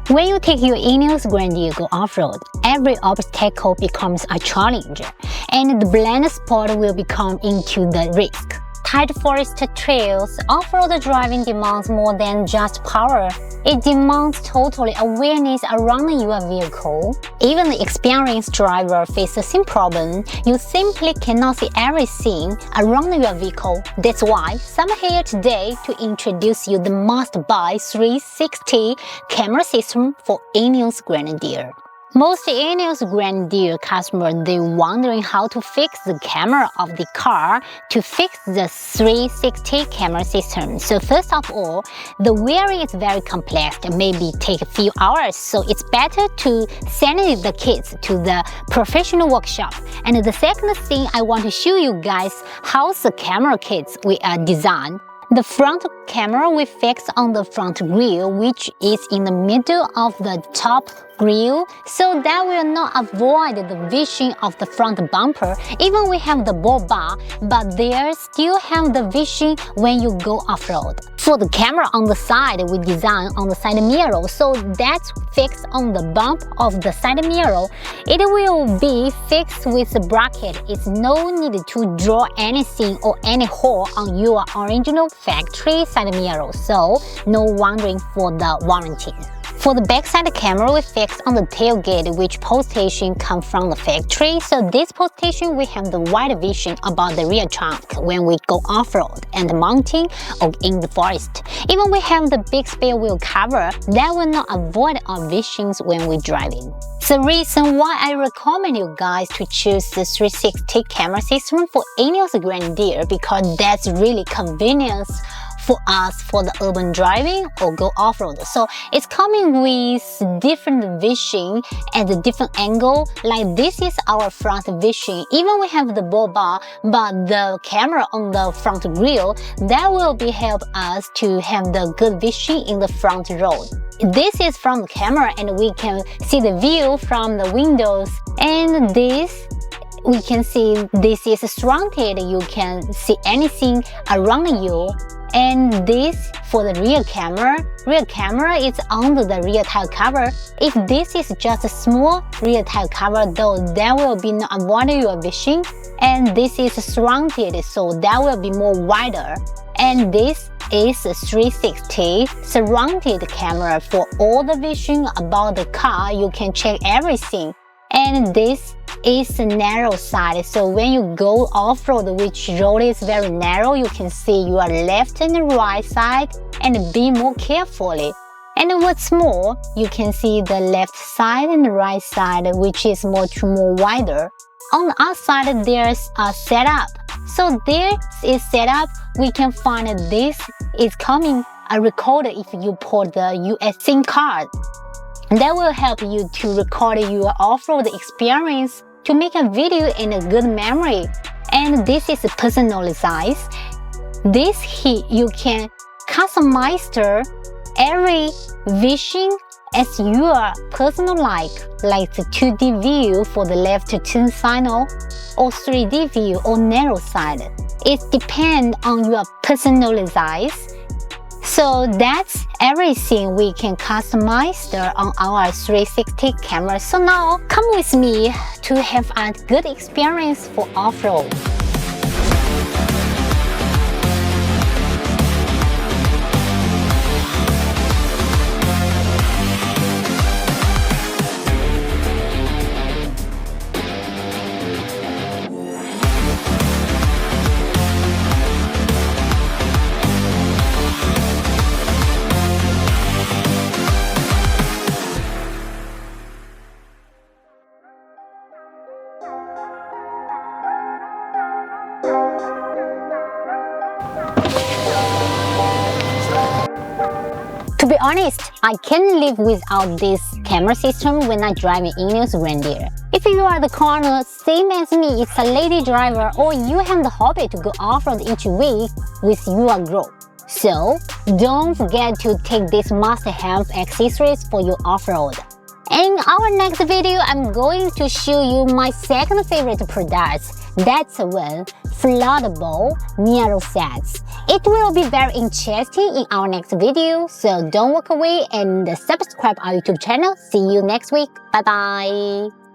When you take your INEOS Grenadier go off-road, every obstacle becomes a challenge, and the blind spot will become into the risk. Tight forest trails, off-road driving demands more than just power. It demands total awareness around your vehicle. Even the experienced driver faces the same problem. You simply cannot see everything around your vehicle. That's why I'm here today to introduce you the must-buy 360 camera system for INEOS Grenadier. Most INEOS Grenadier customers, they're wondering how to fix the camera of the car to fix the 360 camera system. So first of all, the wiring is very complex and maybe take a few hours. So it's better to send the kits to the professional workshop. And the second thing, I want to show you guys how the camera kits we are designed. The front camera we fix on the front grille, which is in the middle of the top grille, so that will not avoid the vision of the front bumper. Even we have the bull bar, but there still have the vision when you go off-road. For the camera on the side, we design on the side mirror, so that's fixed on the bump of the side mirror. It will be fixed with a bracket. It's no need to draw anything or any hole on your original factory side mirror, so no wondering for the warranty. For the backside camera, we fixed on the tailgate, which post station comes from the factory. So this post station, we have the wide vision about the rear trunk when we go off-road and mountain or in the forest. Even we have the big spare wheel cover that will not avoid our visions when we're driving. The reason why I recommend you guys to choose the 360 camera system for INEOS Grenadier, because that's really convenient for us for the urban driving or go off-road. So it's coming with different vision and a different angle. Like this is our front vision. Even we have the bull bar, but the camera on the front grille, that will be help us to have the good vision in the front road. This is from the camera and we can see the view from the windows, and this we can see this is slanted. You can see anything around you. And this for the rear camera is under the rear tire cover. If this is just a small rear tire cover, though, that will be not avoiding your vision. And this is slanted, so that will be more wider. And this is a 360 surrounded camera for all the vision about the car. You can check everything. And this is a narrow side, so when you go off-road, which road is very narrow, you can see your left and right side and be more carefully. And what's more, you can see the left side and the right side, which is much more wider. On the outside, there's a setup. So there is setup. We can find this is coming a recorder if you put the US SIM card. That will help you to record your off-road experience to make a video in a good memory. And this is personalized. This here you can customize every vision as your personal like the 2D view for the left turn signal or 3D view or narrow side. It depends on your personalized. So that's everything we can customize on our 360 camera. So now come with me to have a good experience for off-road. To be honest, I can't live without this camera system when I drive an INEOS Grenadier. If you are the corner, same as me, it's a lady driver, or you have the hobby to go off-road each week with your group. So, don't forget to take this must-have accessories for your off-road. In our next video, I'm going to show you my second favorite product. That's one floatable mirror sets. It will be very interesting in our next video, so don't walk away and subscribe our YouTube channel. See you next week. Bye bye.